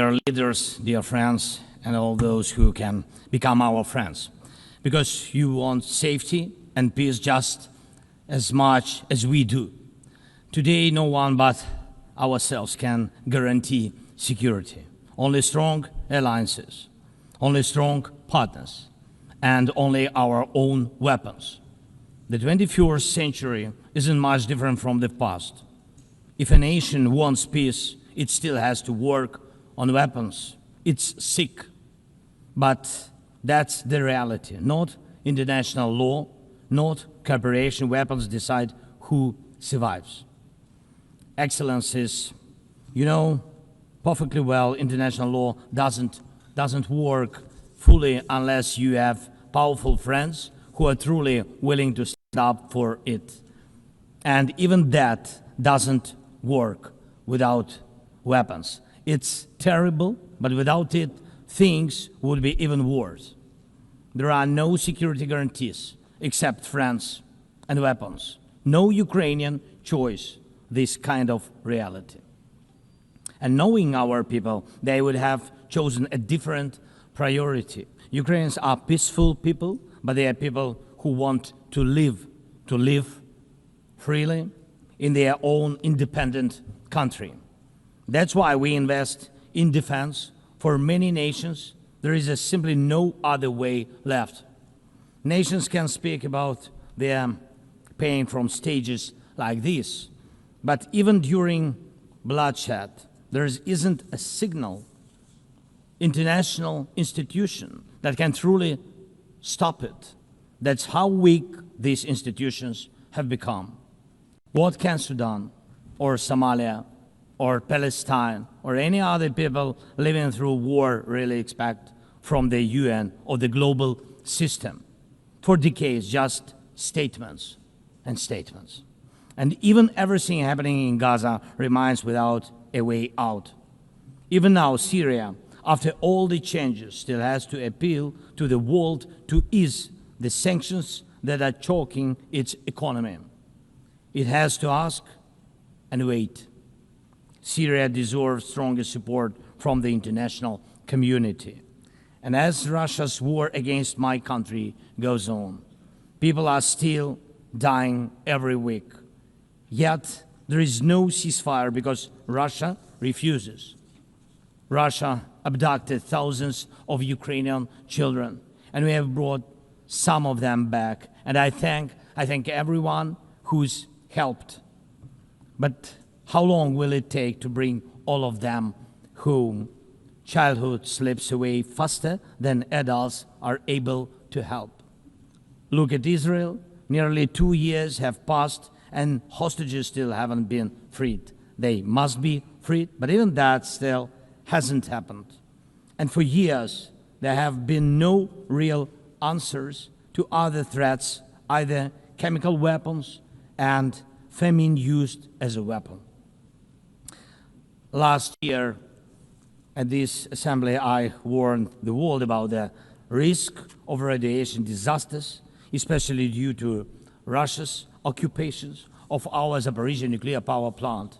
dear leaders, dear friends, and all those who can become our friends, because you want safety and peace just as much as we do. Today, no one but ourselves can guarantee security. Only strong alliances, only strong partners, and only our own weapons. The 21st century isn't much different from the past. If a nation wants peace, it still has to work on weapons. It's sick, but that's the reality. Not international law, not cooperation. Weapons decide who survives. Excellencies, you know perfectly well international law doesn't work fully unless you have powerful friends who are truly willing to stand up for it. And even that doesn't work without weapons. It's terrible, but without it, things would be even worse. There are no security guarantees except friends and weapons. No Ukrainian choice this kind of reality. And knowing our people, they would have chosen a different priority. Ukrainians are peaceful people, but they are people who want to live freely in their own independent country. That's why we invest in defense. For many nations, there is simply no other way left. Nations can speak about their pain from stages like this, but even during bloodshed, there isn't a single international institution that can truly stop it. That's how weak these institutions have become. What can Sudan or Somalia or Palestine or any other people living through war really expect from the UN or the global system? For decades, just statements and statements. And even everything happening in Gaza remains without a way out. Even now, Syria, after all the changes, still has to appeal to the world to ease the sanctions that are choking its economy. It has to ask and wait. Syria deserves stronger support from the international community. And as Russia's war against my country goes on, people are still dying every week. Yet there is no ceasefire because Russia refuses. Russia abducted thousands of Ukrainian children, and we have brought some of them back. And I thank everyone who's helped. But how long will it take to bring all of them home? Childhood slips away faster than adults are able to help. Look at Israel. Nearly 2 years have passed and hostages still haven't been freed. They must be freed, but even that still hasn't happened. And for years, there have been no real answers to other threats, either chemical weapons and famine used as a weapon. Last year, at this assembly, I warned the world about the risk of radiation disasters, especially due to Russia's occupations of our Zaporizhzhia nuclear power plant,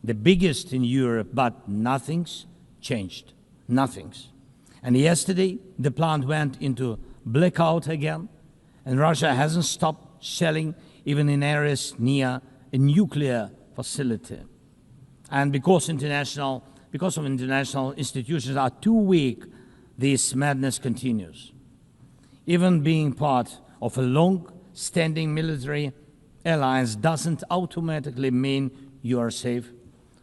the biggest in Europe, but nothing's changed. Nothing's. And yesterday, the plant went into blackout again, and Russia hasn't stopped shelling even in areas near a nuclear facility. And because of international institutions are too weak, this madness continues. Even being part of a long-standing military alliance doesn't automatically mean you are safe.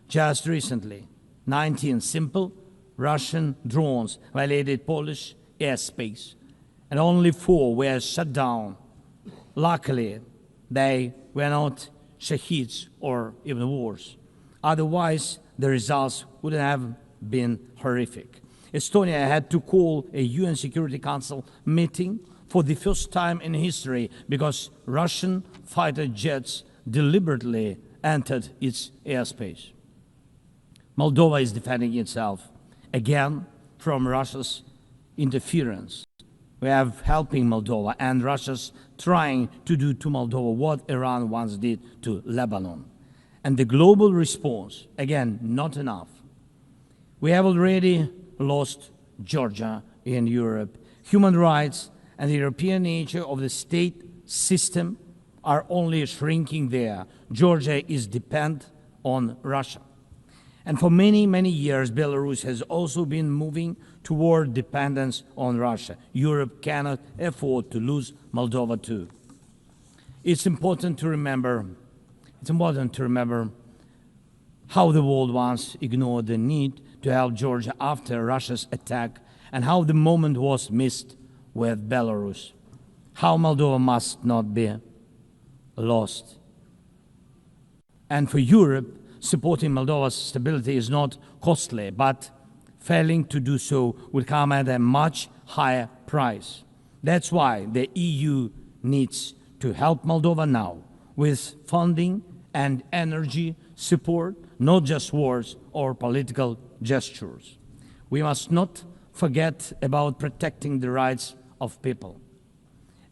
Just recently, 19 simple Russian drones violated Polish airspace, and only 4 were shut down. Luckily, they were not Shaheeds or even worse. Otherwise, the results would have been horrific. Estonia had to call a UN Security Council meeting for the first time in history because Russian fighter jets deliberately entered its airspace. Moldova is defending itself again from Russia's interference. We are helping Moldova, and Russia's trying to do to Moldova what Iran once did to Lebanon. And the global response, again, not enough. We have already lost Georgia in Europe. Human rights and the European nature of the state system are only shrinking there. Georgia is dependent on Russia. And for many, many years, Belarus has also been moving toward dependence on Russia. Europe cannot afford to lose Moldova too. It's important to remember how the world once ignored the need to help Georgia after Russia's attack, and how the moment was missed with Belarus. How Moldova must not be lost. And for Europe, supporting Moldova's stability is not costly, but failing to do so will come at a much higher price. That's why the EU needs to help Moldova now with funding and energy support, not just words or political gestures. We must not forget about protecting the rights of people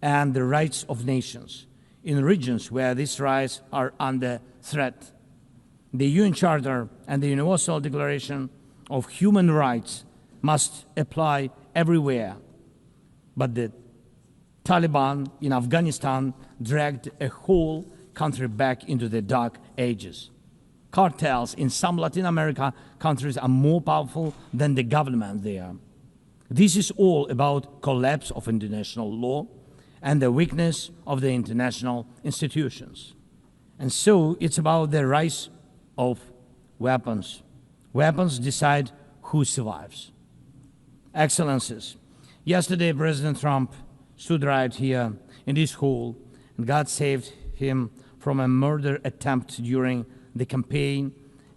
and the rights of nations in regions where these rights are under threat. The UN Charter and the Universal Declaration of Human Rights must apply everywhere. But the Taliban in Afghanistan dragged a whole country back into the dark ages. Cartels in some Latin America countries are more powerful than the government there. This is all about collapse of international law and the weakness of the international institutions. And so it's about the rise of weapons. Weapons decide who survives. Excellencies, yesterday President Trump stood right here in this hall, and God saved him from a murder attempt during the campaign.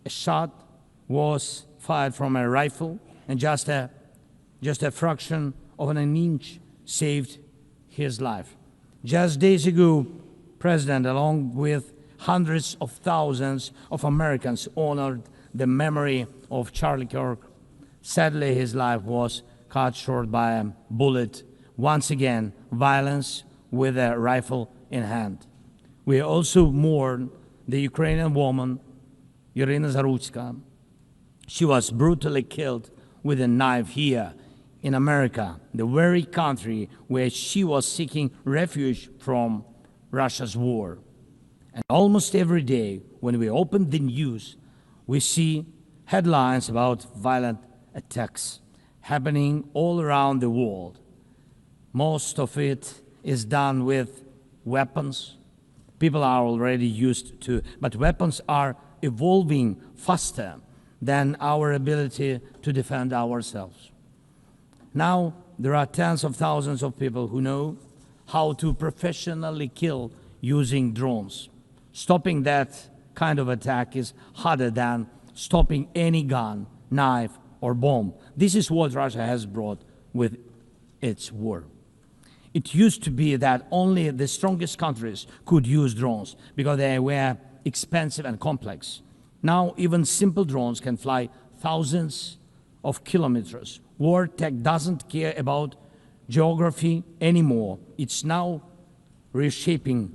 A shot was fired from a rifle, and just a fraction of an inch saved his life. Just days ago, President, along with hundreds of thousands of Americans, honored the memory of Charlie Kirk. Sadly, his life was cut short by a bullet. Once again, violence with a rifle in hand. We also mourn the Ukrainian woman, Irina Zarutska. She was brutally killed with a knife here in America, the very country where she was seeking refuge from Russia's war. And almost every day when we open the news, we see headlines about violent attacks happening all around the world. Most of it is done with weapons. People are already used to, but weapons are evolving faster than our ability to defend ourselves. Now, there are tens of thousands of people who know how to professionally kill using drones. Stopping that kind of attack is harder than stopping any gun, knife, or bomb. This is what Russia has brought with its war. It used to be that only the strongest countries could use drones because they were expensive and complex. Now, even simple drones can fly thousands of kilometers. War tech doesn't care about geography anymore. It's now reshaping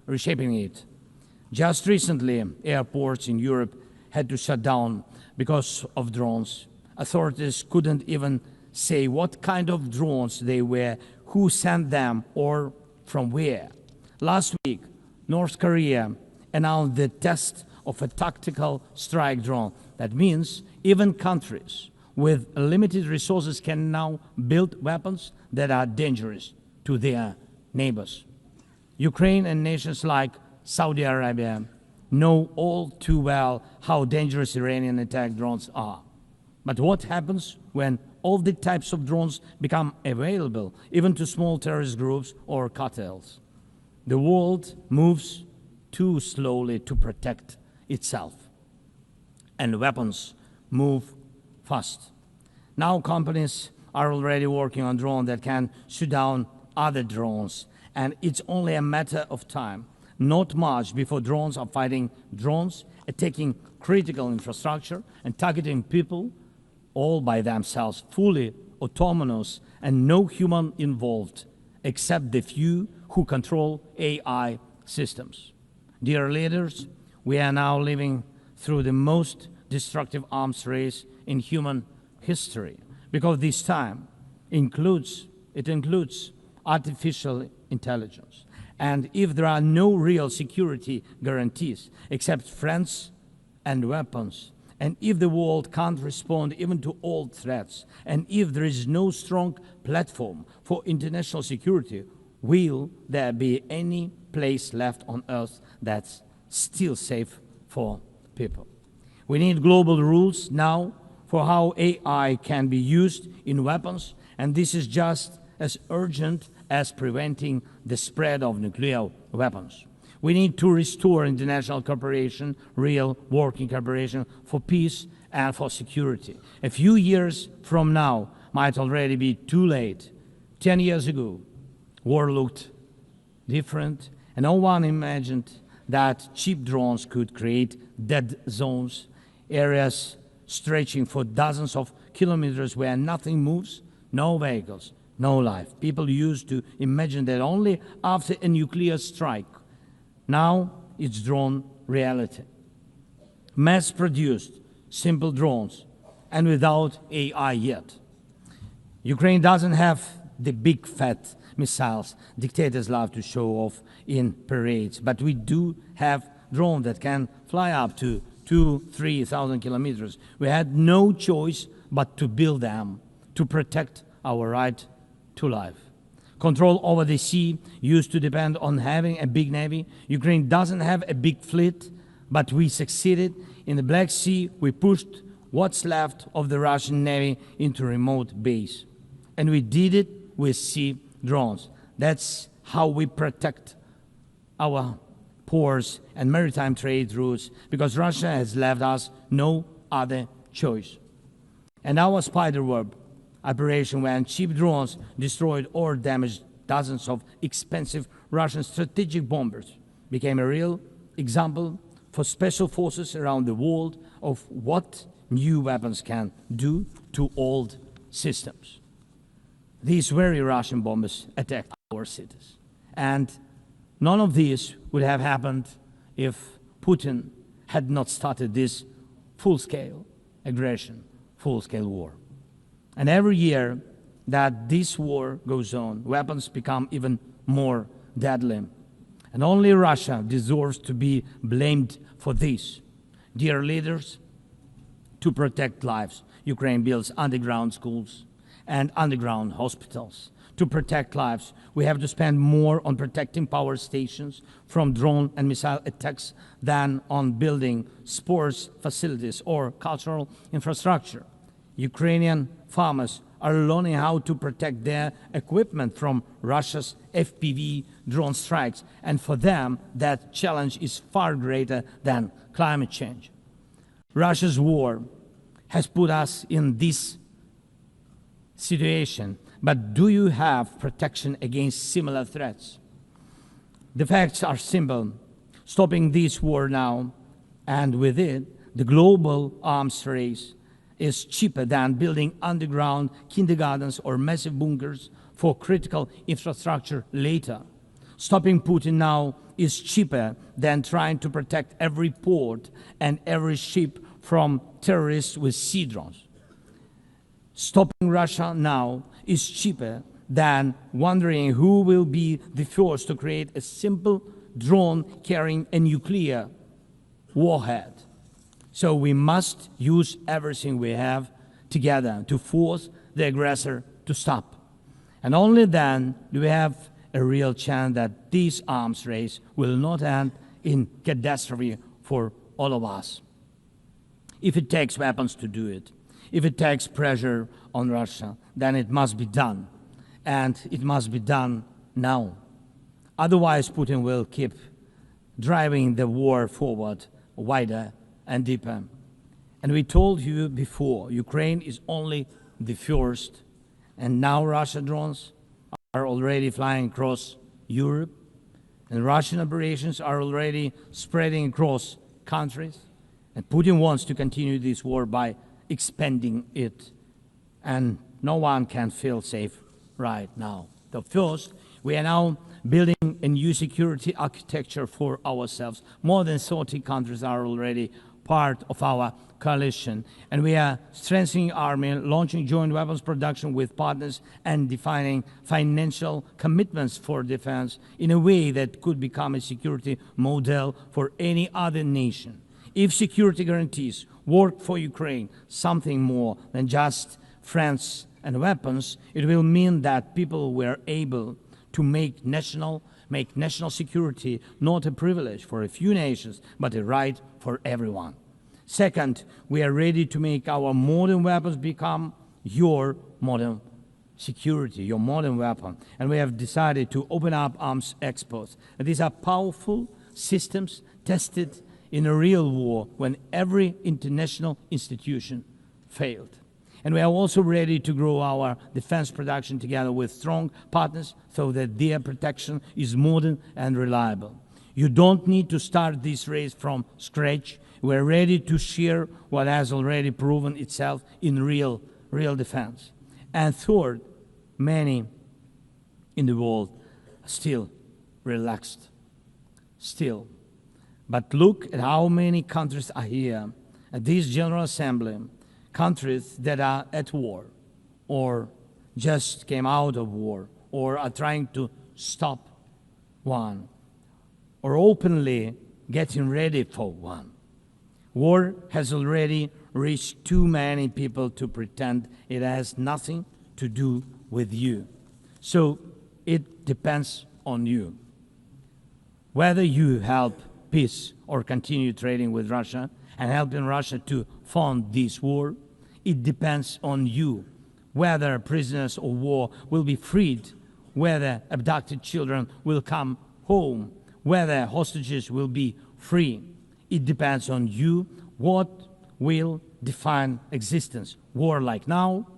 it. Just recently, airports in Europe had to shut down because of drones. Authorities couldn't even say what kind of drones they were, who sent them, or from where. Last week, North Korea announced the test of a tactical strike drone. That means even countries with limited resources can now build weapons that are dangerous to their neighbors. Ukraine and nations like Saudi Arabia know all too well how dangerous Iranian attack drones are. But what happens when all the types of drones become available, even to small terrorist groups or cartels? The world moves too slowly to protect itself, and weapons move fast. Now companies are already working on drones that can shoot down other drones, and it's only a matter of time, not much, before drones are fighting drones, attacking critical infrastructure, and targeting people all by themselves, fully autonomous and no human involved, except the few who control AI systems. Dear leaders, we are now living through the most destructive arms race in human history, because this time includes artificial intelligence. And if there are no real security guarantees except friends and weapons, and if the world can't respond even to old threats, and if there is no strong platform for international security, will there be any place left on Earth that's still safe for people? We need global rules now for how AI can be used in weapons, and this is just as urgent as preventing the spread of nuclear weapons. We need to restore international cooperation, real working cooperation for peace and for security. A few years from now might already be too late. 10 years ago, war looked different, and no one imagined that cheap drones could create dead zones, areas stretching for dozens of kilometers where nothing moves, no vehicles, no life. People used to imagine that only after a nuclear strike. Now it's drawn reality. Mass-produced, simple drones, and without AI yet. Ukraine doesn't have the big fat missiles dictators love to show off in parades, but we do have drones that can fly up to 2,000-3,000 kilometers. We had no choice but to build them to protect our right to life. Control over the sea used to depend on having a big navy. Ukraine doesn't have a big fleet, but we succeeded. In the Black Sea, we pushed what's left of the Russian navy into a remote base. And we did it with sea drones. That's how we protect our ports and maritime trade routes, because Russia has left us no other choice. And our spiderweb operation, when cheap drones destroyed or damaged dozens of expensive Russian strategic bombers, became a real example for special forces around the world of what new weapons can do to old systems. These very Russian bombers attacked our cities. And none of this would have happened if Putin had not started this full-scale aggression, full-scale war. And every year that this war goes on, weapons become even more deadly. And only Russia deserves to be blamed for this. Dear leaders, to protect lives, Ukraine builds underground schools and underground hospitals. To protect lives, we have to spend more on protecting power stations from drone and missile attacks than on building sports facilities or cultural infrastructure. Ukrainian farmers are learning how to protect their equipment from Russia's FPV drone strikes, and for them that challenge is far greater than climate change. Russia's war has put us in this situation, but do you have protection against similar threats? The facts are simple. Stopping this war now, and with it, the global arms race, is cheaper than building underground kindergartens or massive bunkers for critical infrastructure later. Stopping Putin now is cheaper than trying to protect every port and every ship from terrorists with sea drones. Stopping Russia now is cheaper than wondering who will be the first to create a simple drone carrying a nuclear warhead. So we must use everything we have together to force the aggressor to stop. And only then do we have a real chance that this arms race will not end in catastrophe for all of us. If it takes weapons to do it, if it takes pressure on Russia, then it must be done. And it must be done now. Otherwise, Putin will keep driving the war forward wider and deeper. And we told you before, Ukraine is only the first, and now Russian drones are already flying across Europe, and Russian operations are already spreading across countries, and Putin wants to continue this war by expanding it, and no one can feel safe right now. So first, we are now building a new security architecture for ourselves. More than 30 countries are already part of our coalition. And we are strengthening army, launching joint weapons production with partners, and defining financial commitments for defense in a way that could become a security model for any other nation. If security guarantees work for Ukraine, something more than just friends and weapons, it will mean that people were able to make national security not a privilege for a few nations, but a right for everyone. Second, we are ready to make our modern weapons become your modern security, your modern weapon. And we have decided to open up arms exports. And these are powerful systems tested in a real war when every international institution failed. And we are also ready to grow our defense production together with strong partners so that their protection is modern and reliable. You don't need to start this race from scratch. We are ready to share what has already proven itself in real defense. And third, many in the world are still relaxed. Still. But look at how many countries are here at this General Assembly. Countries that are at war, or just came out of war, or are trying to stop one, or openly getting ready for one. War has already reached too many people to pretend it has nothing to do with you. So it depends on you. Whether you help peace or continue trading with Russia and helping Russia to fund this war, it depends on you. Whether prisoners of war will be freed, whether abducted children will come home, whether hostages will be free. It depends on you. What will define existence? War like now,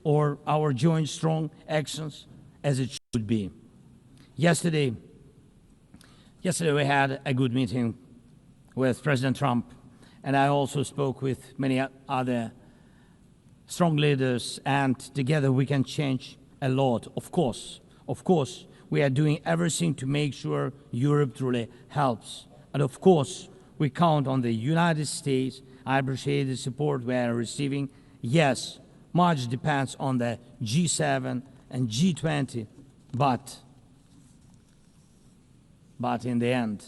or our joint strong actions as it should be? Yesterday we had a good meeting with President Trump, and I also spoke with many other strong leaders, and together we can change a lot. Of course, we are doing everything to make sure Europe truly helps. And of course, we count on the United States. I appreciate the support we are receiving. Yes, much depends on the G7 and G20, but in the end,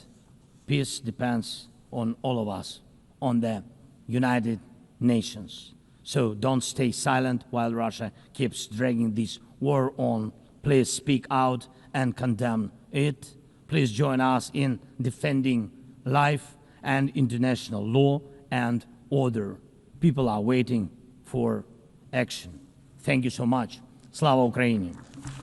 peace depends on all of us, on the United Nations. So don't stay silent while Russia keeps dragging this war on. Please speak out and condemn it. Please join us in defending life and international law and order. People are waiting for action. Thank you so much. Slava Ukraini!